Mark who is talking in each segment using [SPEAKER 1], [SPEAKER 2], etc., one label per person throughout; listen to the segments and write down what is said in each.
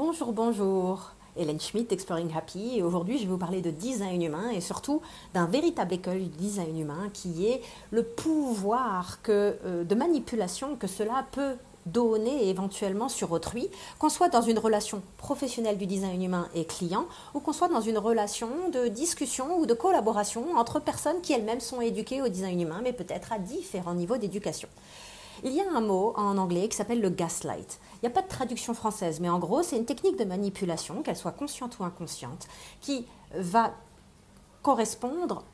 [SPEAKER 1] Bonjour, bonjour, Hélène Schmidt d'Exploring Happy et aujourd'hui je vais vous parler de design humain et surtout d'un véritable école du design humain qui est le pouvoir de manipulation que cela peut donner éventuellement sur autrui, qu'on soit dans une relation professionnelle du design humain et client ou qu'on soit dans une relation de discussion ou de collaboration entre personnes qui elles-mêmes sont éduquées au design humain mais peut-être à différents niveaux d'éducation. Il y a un mot en anglais qui s'appelle le gaslight. Il n'y a pas de traduction française, mais en gros, c'est une technique de manipulation, qu'elle soit consciente ou inconsciente, qui va correspondre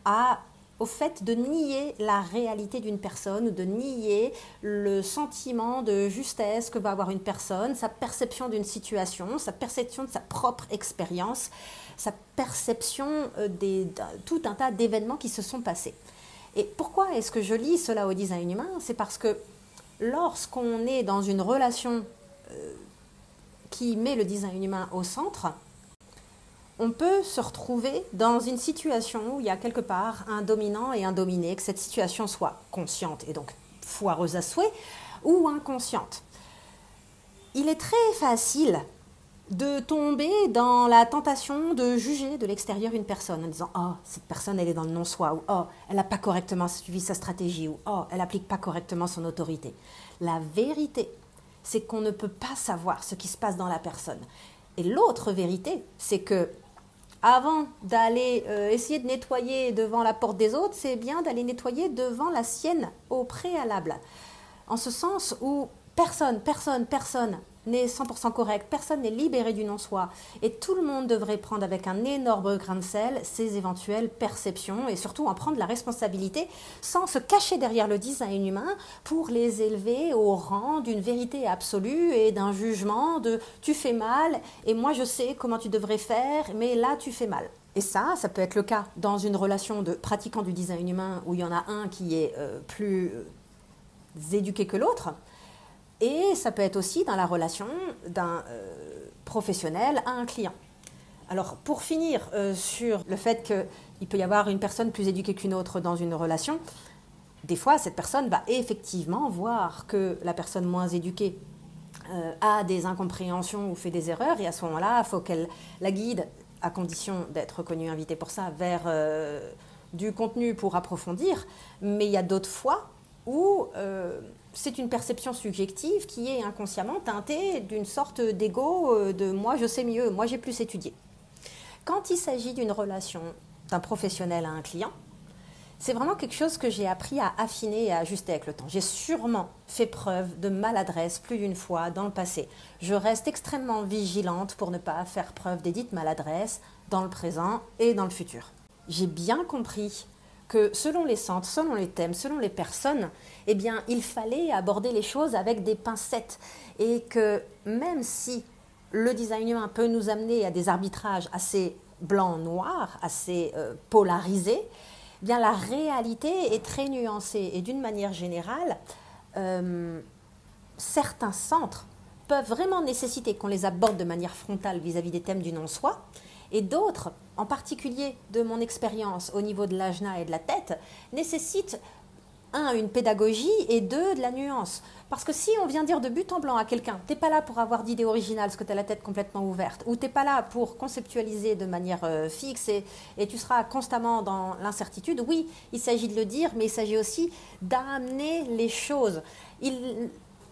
[SPEAKER 1] au fait de nier la réalité d'une personne ou de nier le sentiment de justesse que va avoir une personne, sa perception d'une situation, sa perception de sa propre expérience, sa perception de tout un tas d'événements qui se sont passés. Et pourquoi est-ce que je lis cela au design humain? C'est parce que lorsqu'on est dans une relation qui met le design humain au centre, on peut se retrouver dans une situation où il y a quelque part un dominant et un dominé, que cette situation soit consciente et donc foireuse à souhait, ou inconsciente. Il est très facile de tomber dans la tentation de juger de l'extérieur une personne en disant « Oh, cette personne, elle est dans le non-soi » ou « Oh, elle n'a pas correctement suivi sa stratégie » ou « Oh, elle n'applique pas correctement son autorité ». La vérité, c'est qu'on ne peut pas savoir ce qui se passe dans la personne. Et l'autre vérité, c'est que avant d'aller essayer de nettoyer devant la porte des autres, c'est bien d'aller nettoyer devant la sienne au préalable. En ce sens où personne n'est 100% correct, personne n'est libéré du non-soi et tout le monde devrait prendre avec un énorme grain de sel ses éventuelles perceptions et surtout en prendre la responsabilité sans se cacher derrière le design humain pour les élever au rang d'une vérité absolue et d'un jugement de « tu fais mal et moi je sais comment tu devrais faire mais là tu fais mal ». Et ça peut être le cas dans une relation de pratiquants du design humain où il y en a un qui est plus éduqué que l'autre. Et ça peut être aussi dans la relation d'un professionnel à un client. Alors pour finir sur le fait qu'il peut y avoir une personne plus éduquée qu'une autre dans une relation, des fois cette personne va effectivement voir que la personne moins éduquée a des incompréhensions ou fait des erreurs et à ce moment-là, il faut qu'elle la guide, à condition d'être reconnue invitée pour ça, vers du contenu pour approfondir. Mais il y a d'autres fois où c'est une perception subjective qui est inconsciemment teintée d'une sorte d'ego de « moi je sais mieux, moi j'ai plus étudié ». Quand il s'agit d'une relation d'un professionnel à un client, c'est vraiment quelque chose que j'ai appris à affiner et à ajuster avec le temps. J'ai sûrement fait preuve de maladresse plus d'une fois dans le passé. Je reste extrêmement vigilante pour ne pas faire preuve des dites maladresses dans le présent et dans le futur. J'ai bien compris que selon les centres, selon les thèmes, selon les personnes, eh bien, il fallait aborder les choses avec des pincettes et que même si le design humain peut nous amener à des arbitrages assez blanc-noir, assez polarisés, eh bien, la réalité est très nuancée et d'une manière générale, certains centres peuvent vraiment nécessiter qu'on les aborde de manière frontale vis-à-vis des thèmes du non-soi et d'autres, en particulier de mon expérience au niveau de l'ajna et de la tête, nécessitent une pédagogie et deux, de la nuance. Parce que si on vient dire de but en blanc à quelqu'un, t'es pas là pour avoir d'idées originales parce que tu as la tête complètement ouverte, ou t'es pas là pour conceptualiser de manière fixe et tu seras constamment dans l'incertitude, oui, il s'agit de le dire, mais il s'agit aussi d'amener les choses.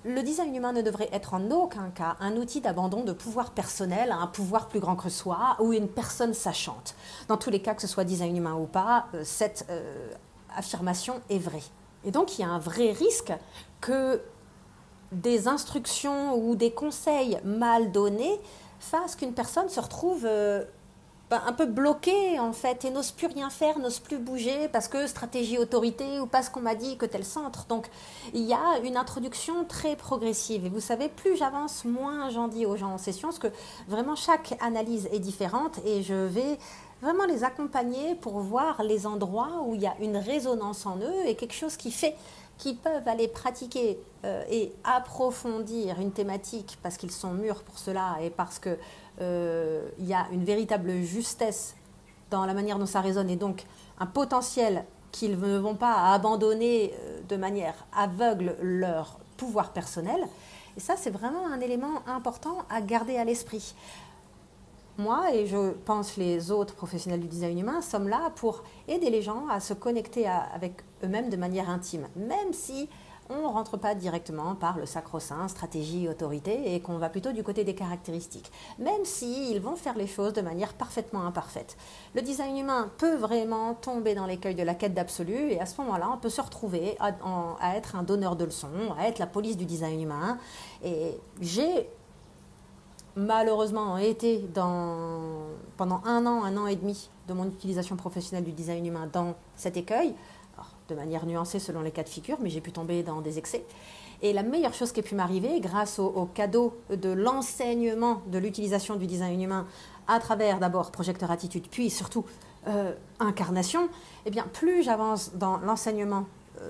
[SPEAKER 1] Le design humain ne devrait être en aucun cas un outil d'abandon de pouvoir personnel à un pouvoir plus grand que soi ou une personne sachante. Dans tous les cas, que ce soit design humain ou pas, cette affirmation est vraie. Et donc, il y a un vrai risque que des instructions ou des conseils mal donnés fassent qu'une personne se retrouve un peu bloquée en fait et n'ose plus rien faire, n'ose plus bouger parce que stratégie autorité ou parce qu'on m'a dit que tel centre. Donc, il y a une introduction très progressive. Et vous savez, plus j'avance, moins j'en dis aux gens en session parce que vraiment chaque analyse est différente et je vais vraiment les accompagner pour voir les endroits où il y a une résonance en eux et quelque chose qui fait qu'ils peuvent aller pratiquer et approfondir une thématique parce qu'ils sont mûrs pour cela et parce qu'il y a une véritable justesse dans la manière dont ça résonne et donc un potentiel qu'ils ne vont pas abandonner de manière aveugle leur pouvoir personnel. Et ça, c'est vraiment un élément important à garder à l'esprit. Moi, et je pense les autres professionnels du design humain, sommes là pour aider les gens à se connecter avec eux-mêmes de manière intime, même si on ne rentre pas directement par le sacro-saint, stratégie, autorité, et qu'on va plutôt du côté des caractéristiques, même s'ils vont faire les choses de manière parfaitement imparfaite. Le design humain peut vraiment tomber dans l'écueil de la quête d'absolu, et à ce moment-là, on peut se retrouver à être un donneur de leçons, à être la police du design humain. Et j'ai malheureusement été pendant un an et demi de mon utilisation professionnelle du design humain dans cet écueil, de manière nuancée selon les cas de figure, mais j'ai pu tomber dans des excès. Et la meilleure chose qui ait pu m'arriver, grâce au cadeau de l'enseignement de l'utilisation du design humain à travers d'abord Projecteur Attitude, puis surtout Incarnation, eh bien, plus j'avance dans l'enseignement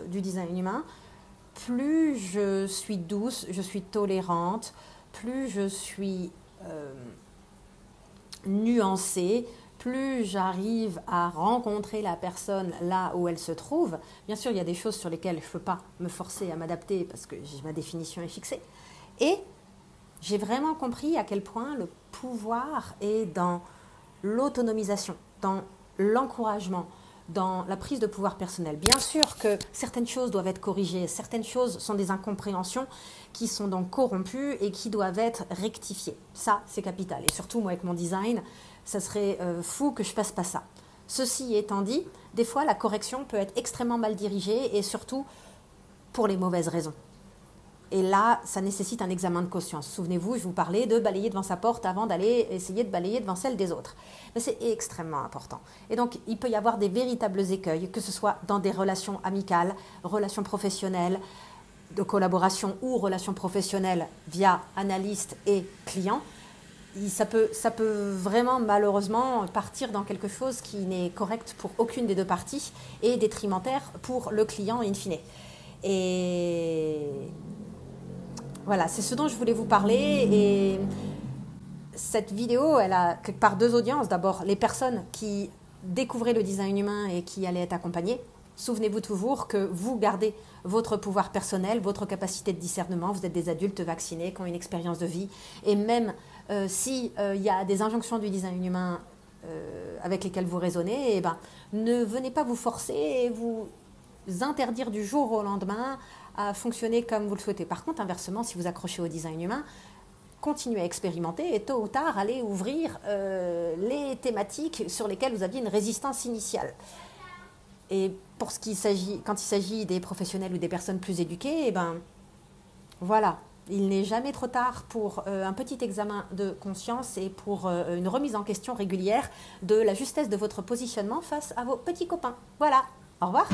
[SPEAKER 1] du design humain, plus je suis douce, je suis tolérante, plus je suis nuancée, plus j'arrive à rencontrer la personne là où elle se trouve. Bien sûr, il y a des choses sur lesquelles je ne peux pas me forcer à m'adapter parce que ma définition est fixée. Et j'ai vraiment compris à quel point le pouvoir est dans l'autonomisation, dans l'encouragement, dans la prise de pouvoir personnel. Bien sûr que certaines choses doivent être corrigées, certaines choses sont des incompréhensions qui sont donc corrompues et qui doivent être rectifiées. Ça, c'est capital. Et surtout, moi, avec mon design, ça serait fou que je ne fasse pas ça. Ceci étant dit, des fois, la correction peut être extrêmement mal dirigée et surtout pour les mauvaises raisons. Et là, ça nécessite un examen de conscience. Souvenez-vous, je vous parlais de balayer devant sa porte avant d'aller essayer de balayer devant celle des autres. Mais c'est extrêmement important. Et donc, il peut y avoir des véritables écueils, que ce soit dans des relations amicales, relations professionnelles, de collaboration ou relations professionnelles via analyste et client. Ça peut vraiment malheureusement partir dans quelque chose qui n'est correct pour aucune des deux parties et détrimentaire pour le client in fine. Et voilà, c'est ce dont je voulais vous parler. Et cette vidéo, elle a quelque part deux audiences. D'abord, les personnes qui découvraient le design humain et qui allaient être accompagnées. Souvenez-vous toujours que vous gardez votre pouvoir personnel, votre capacité de discernement. Vous êtes des adultes vaccinés qui ont une expérience de vie. Et même s'il y a des injonctions du design humain avec lesquelles vous raisonnez, ne venez pas vous forcer et vous interdire du jour au lendemain à fonctionner comme vous le souhaitez. Par contre, inversement, si vous accrochez au design humain, continuez à expérimenter et tôt ou tard, allez ouvrir les thématiques sur lesquelles vous aviez une résistance initiale. Et pour quand il s'agit des professionnels ou des personnes plus éduquées, voilà, il n'est jamais trop tard pour un petit examen de conscience et pour une remise en question régulière de la justesse de votre positionnement face à vos petits copains. Voilà, au revoir.